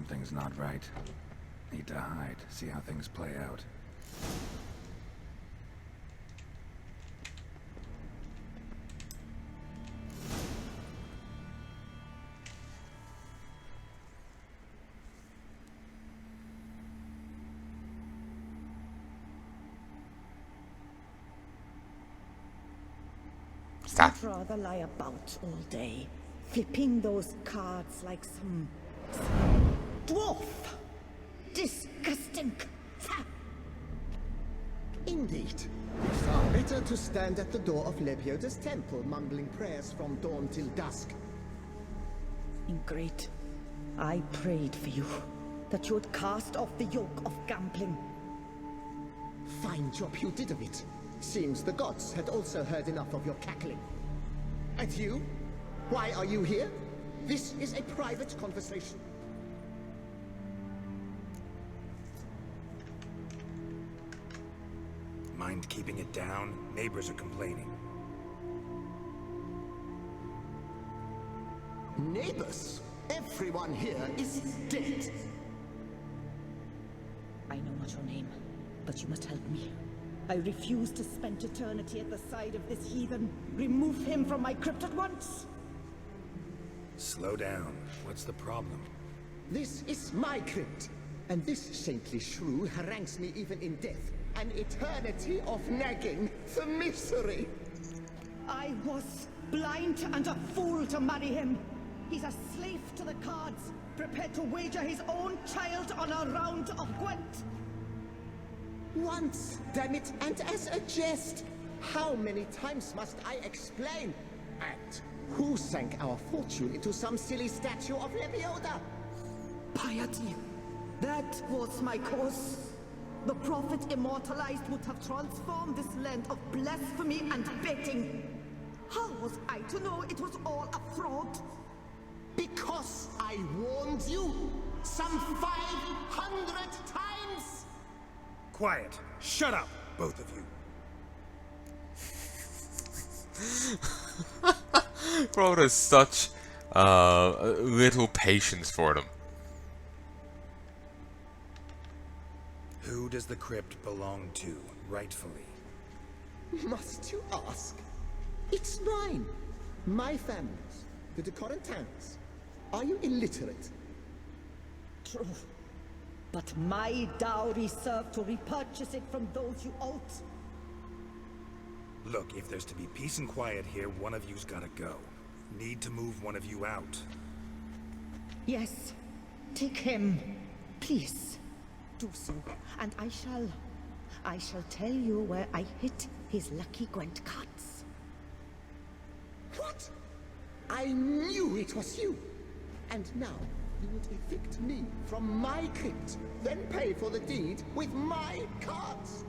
Something's not right. Need to hide, see how things play out. I'd rather lie about all day, flipping those cards like some dwarf. Disgusting. Indeed. Far better to stand at the door of Lebioda's temple, mumbling prayers from dawn till dusk. Ingrid, I prayed for you, that you would cast off the yoke of gambling. Fine job you did of it. Seems the gods had also heard enough of your cackling. And you? Why are you here? This is a private conversation. Mind keeping it down? Neighbors are complaining. Neighbors? Everyone here is dead. I know not your name, but you must help me. I refuse to spend eternity at the side of this heathen. Remove him from my crypt at once! Slow down. What's the problem? This is my crypt, and this saintly shrew harangues me even in death. An eternity of nagging, the misery! I was blind and a fool to marry him. He's a slave to the cards, prepared to wager his own child on a round of Gwent. Once, damn it, and as a jest! How many times must I explain? And who sank our fortune into some silly statue of Lebioda? Piety. That was my cause. The prophet immortalized would have transformed this land of blasphemy and betting. How was I to know it was all a fraud? Because I warned you some 500 times! Quiet! Shut up, both of you! Bro, there's such little patience for them. Who does the crypt belong to, rightfully? Must you ask? It's mine. My family's. The de Corentans. Are you illiterate? True. But my dowry served to repurchase it from those you owed. Look, if there's to be peace and quiet here, one of you's gotta go. Need to move one of you out. Yes. Take him. Please. Do so. And I shall tell you where I hit his lucky Gwent cards. What? I knew it was you. And now, you would evict me from my crypt, then pay for the deed with my cards.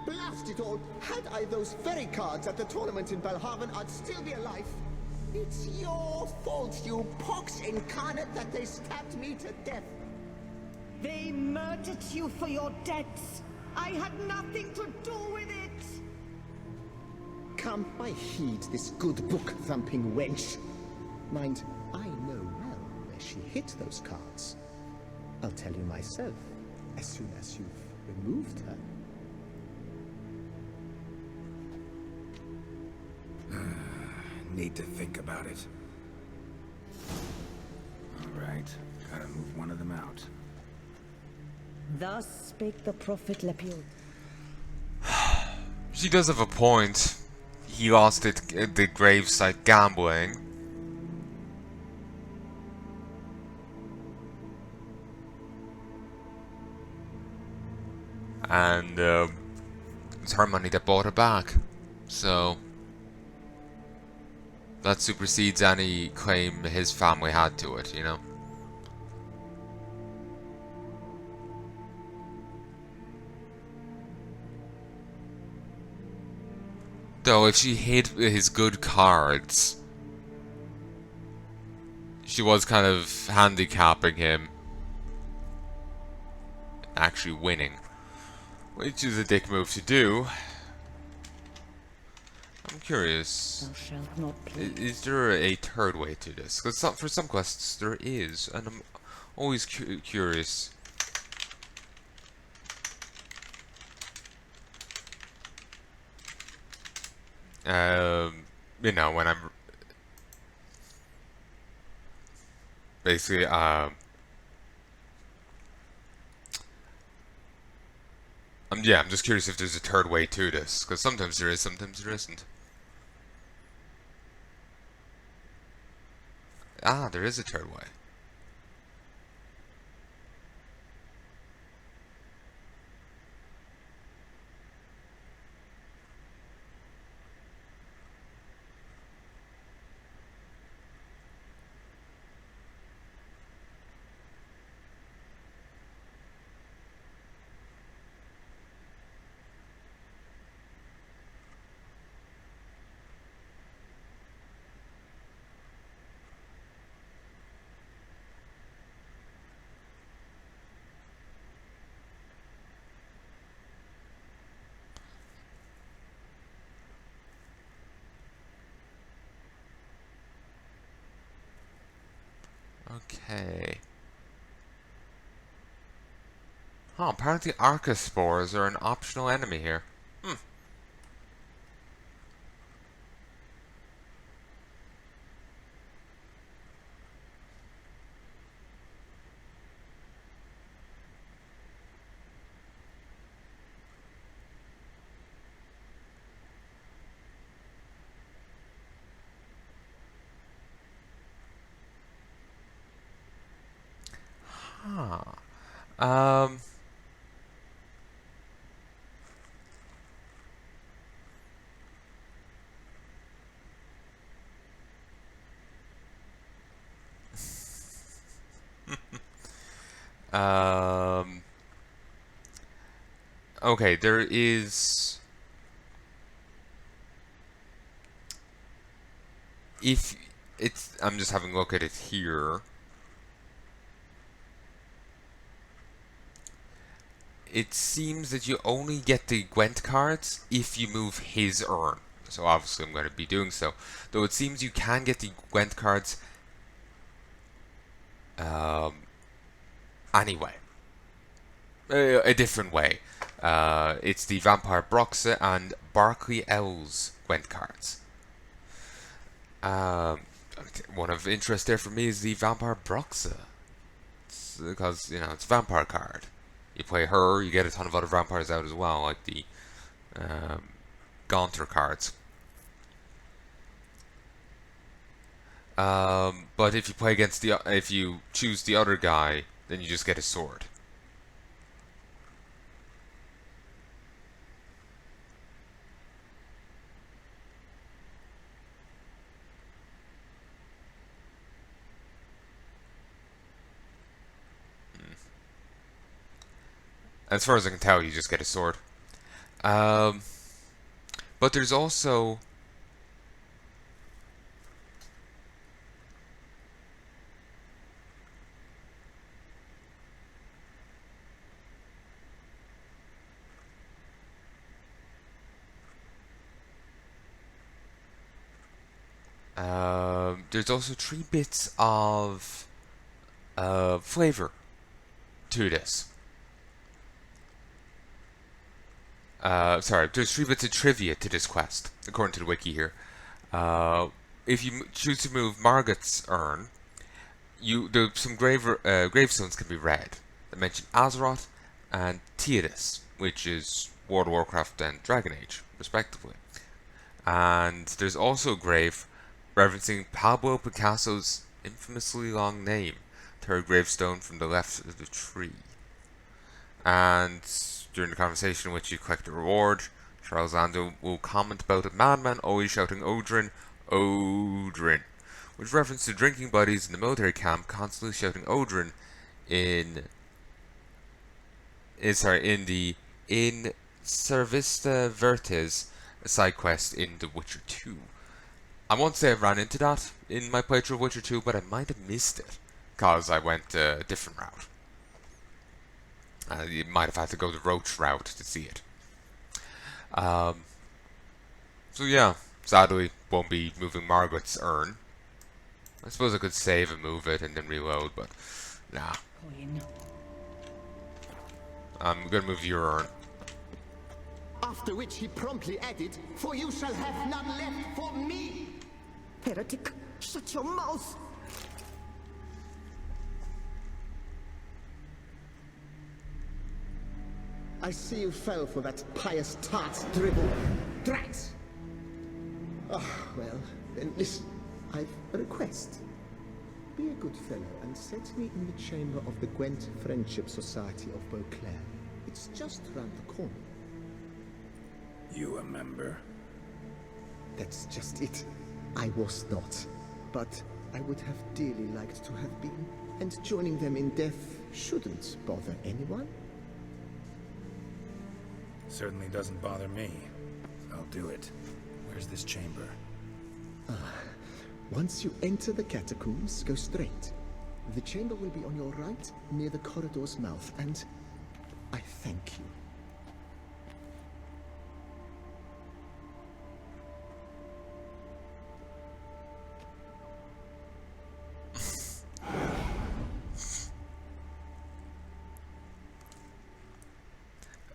Blast it all! Had I those very cards at the tournament in Belhaven, I'd still be alive. It's your fault, you pox incarnate, that they stabbed me to death. They murdered you for your debts. I had nothing to do with it! Come, I heed this good book-thumping wench. Mind, I know well where she hid those cards. I'll tell you myself, as soon as you've removed her. Need to think about it. Alright, gotta move one of them out. Thus spake the prophet Lebioda. She does have a point. He lost it at the gravesite gambling. And it's her money that bought it back. So that supersedes any claim his family had to it, you know? Though if she hid his good cards, she was kind of handicapping him actually winning, which is a dick move to do. I'm curious. Thou shalt not play. Is there a third way to this? Because for some quests there is, and I'm always curious. You know, when I'm basically yeah, I'm just curious if there's a third way to this, because sometimes there is, sometimes there isn't. Ah, there is a third way. Okay. Oh, apparently archospores are an optional enemy here. Hmm. Huh. Um. um. Okay, there is. If it's, I'm just having a look at it here. It seems that you only get the Gwent cards if you move his urn. So obviously I'm going to be doing so. Though it seems you can get the Gwent cards anyway. A different way. It's the Vampire Broxa and Barclay L's Gwent cards. One of interest there for me is the Vampire Broxa. Because, you know, it's a vampire card. You play her, you get a ton of other vampires out as well, like the Gaunter cards. But if you play against if you choose the other guy, then you just get a sword. As far as I can tell, you just get a sword. But there's also there's also 3 bits of flavor to this. Sorry, there's 3 bits of trivia to this quest, according to the wiki here. If you choose to move Margot's urn, some gravestones can be read. They mention Azeroth and Theodos, which is World of Warcraft and Dragon Age, respectively. And there's also a grave referencing Pablo Picasso's infamously long name, 3rd gravestone from the left of the tree. And during the conversation in which you collect the reward, Charles Lando will comment about a madman always shouting Odrin, Odrin, which reference to drinking buddies in the military camp constantly shouting Odrin in the In Servista Vertes side quest in The Witcher 2. I won't say I ran into that in my playthrough of Witcher 2, but I might have missed it because I went a different route. You might have had to go the Roach route to see it. So yeah, Sadly, won't be moving Margaret's urn. I suppose I could save and move it and then reload, but nah. I'm gonna move your urn. After which he promptly added, "For you shall have none left for me." Heretic, shut your mouth! I see you fell for that pious tart's dribble. Drat! Ah, well, then listen. I've a request. Be a good fellow and set me in the chamber of the Gwent Friendship Society of Beauclair. It's just round the corner. You a member? That's just it. I was not. But I would have dearly liked to have been. And joining them in death shouldn't bother anyone. Certainly doesn't bother me. I'll do it. Where's this chamber? Once you enter the catacombs, go straight. The chamber will be on your right, near the corridor's mouth, and I thank you.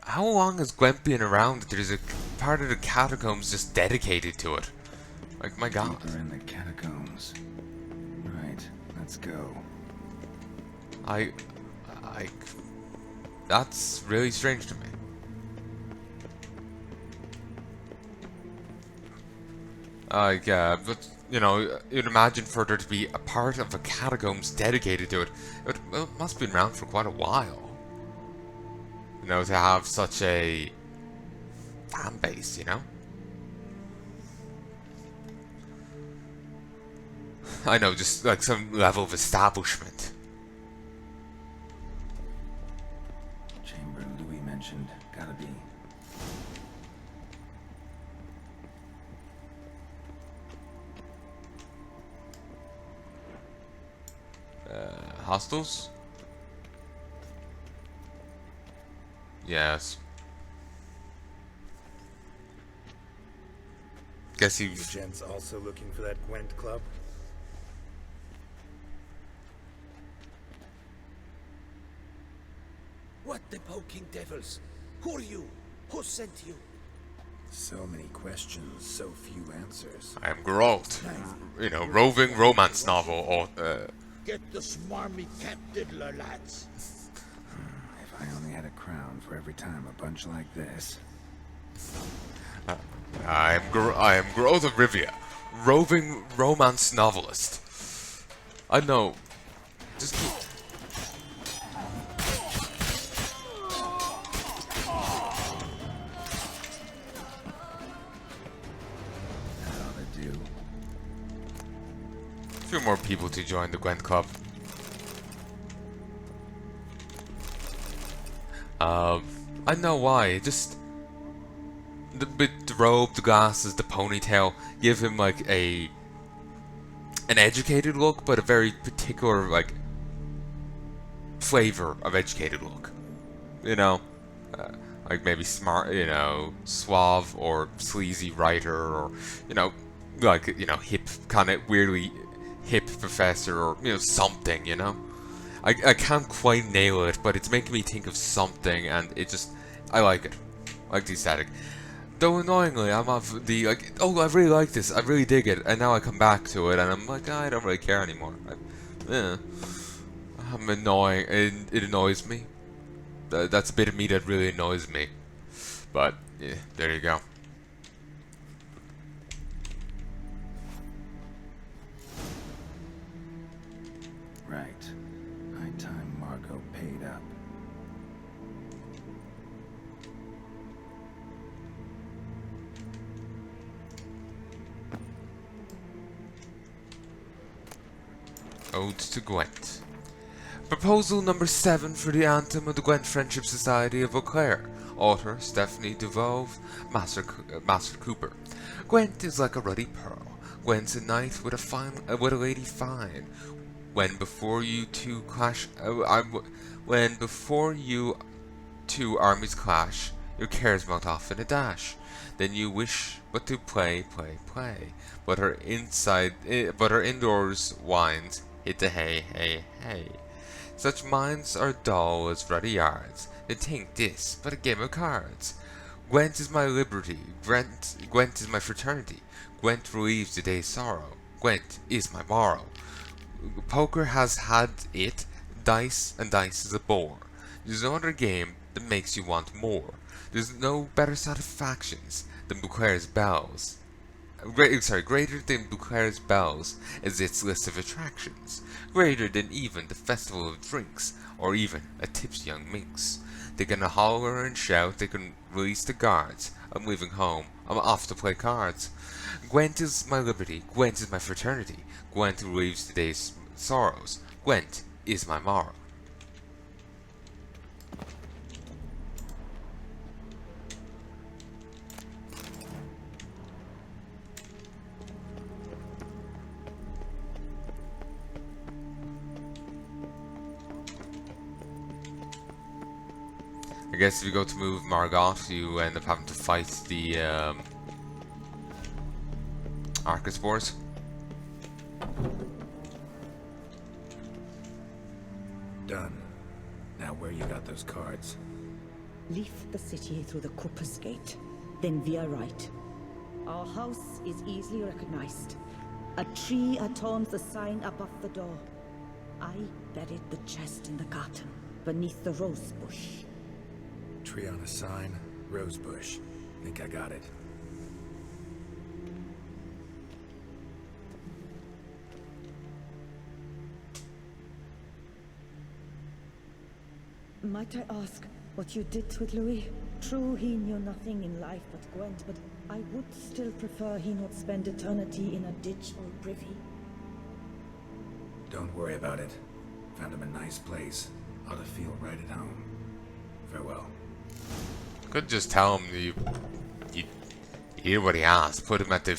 How long has Gwent been around that there's a part of the catacombs just dedicated to it? Like, my god. Deeper in the catacombs. Right, let's go. That's really strange to me. But, you know, you'd imagine for there to be a part of the catacombs dedicated to it. It must have been around for quite a while. You know, to have such a fan base, you know? I know, just like some level of establishment. Chamber Louis mentioned. Gotta be. Hostels? Yes. Guess You you've... gents also looking for that Gwent club? What the poking devils? Who are you? Who sent you? So many questions, so few answers. I am GotY. You know, roving romance novel, or, Get the smarmy cat diddler, lads. If I only had a crown for every time a bunch like this. I am GotY of Rivia, roving romance novelist. I know. Just keep... That ought to do. A few more people to join the Gwent Club. I know why. Just the robe, the glasses, the ponytail give him like an educated look, but a very particular like flavor of educated look. You know, like maybe smart, you know, suave or sleazy writer, or you know, like hip, kind of weirdly hip professor, or you know something. You know. I can't quite nail it, but it's making me think of something, and it just, I like it. I like the aesthetic. Though annoyingly, I'm of the, like, oh, I really like this, I really dig it, and now I come back to it, and I'm like, I don't really care anymore. I'm annoying, and it annoys me. That's a bit of me that really annoys me. But, yeah, there you go. Right. High time Margot paid up. Ode to Gwent. Proposal number 7 for the anthem of the Gwent Friendship Society of Beauclair. Author Stephanie DeVove, Master Cooper. Gwent is like a ruddy pearl. Gwent's a knight with a lady fine. When before you two armies clash, Your cares melt off in a dash. Then you wish but to play, play, play. But her indoors winds hit the hay, hay, hay. Such minds are dull as ruddy yards. They think this but a game of cards. Gwent is my liberty. Gwent is my fraternity. Gwent relieves the day's sorrow. Gwent is my morrow. Poker has had it. Dice and dice is a bore. There's no other game that makes you want more. There's no better satisfactions than Beauclair's bells. Greater than Beauclair's bells is its list of attractions. Greater than even the festival of drinks, or even a tipsy young minx. They can holler and shout, they can release the guards. I'm leaving home, I'm off to play cards. Gwent is my liberty, Gwent is my fraternity. Gwent relieves the day's sorrows. Gwent is my morrow. I guess if you go to move Margot, you end up having to fight the Archospores. Done. Now where you got those cards? Leave the city through the Cooper's Gate, then veer right. Our house is easily recognized. A tree adorns the sign above the door. I buried the chest in the garden, beneath the rose bush. Tree on a sign, rose bush. Think I got it. Might I ask what you did with Louis? True, he knew nothing in life but Gwent, but I would still prefer he not spend eternity in a ditch or privy. Don't worry about it. Found him a nice place. Ought to feel right at home. Farewell. Could just tell him you hear what he asked. Put him at the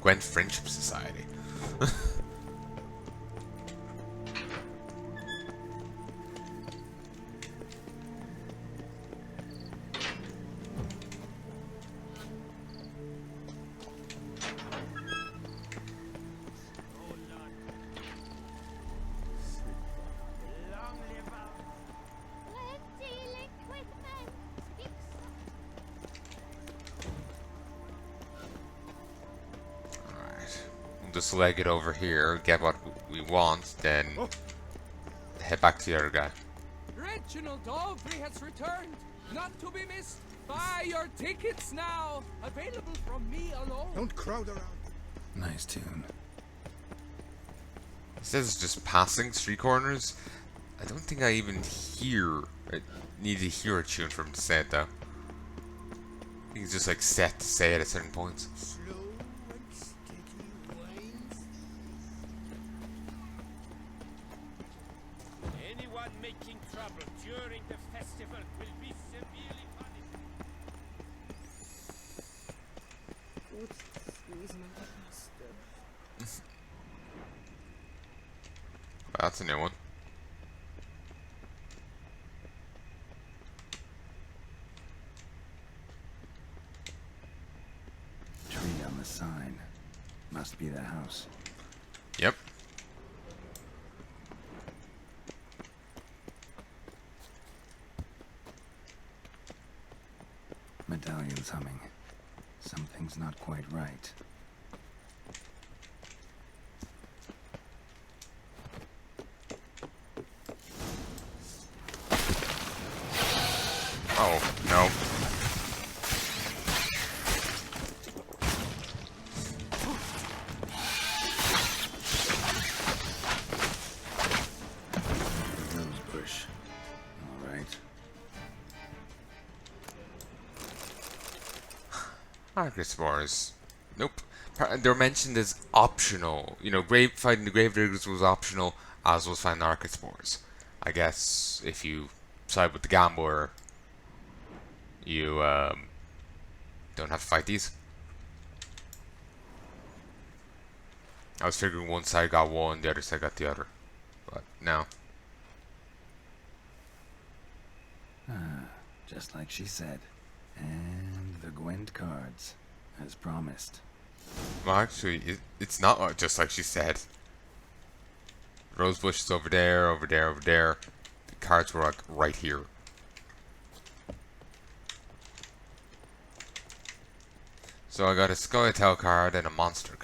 Gwent Friendship Society. Just leg it over here, get what we want, then head back to the other guy. Reginald Aubrey has returned, not to be missed. Buy your tickets now, available from me alone. Don't crowd around. Nice tune. It says just passing street corners. I don't think I even need to hear a tune from him to say it though. I think it's just like set to say it at certain points. Slow and steady winds. Anyone making trouble during the festival will be severely punished. Good squeeze, my master. That's a new one. Tree on the sign. Must be the house. Yep. Medallion's humming. Something's not quite right. Oh, no. Rose bush. All right. Archospores. Nope. They're mentioned as optional. You know, fighting the Gravediggers was optional, as was finding Archospores. I guess if you side with the Gambler, you don't have to fight these. I was figuring one side got one, the other side got the other. But no. Just like she said. And the Gwent cards, as promised. Well, actually, it's not just like she said. Rosebush is over there, over there, over there. The cards were like right here. So I got a Scoia'tael card and a monster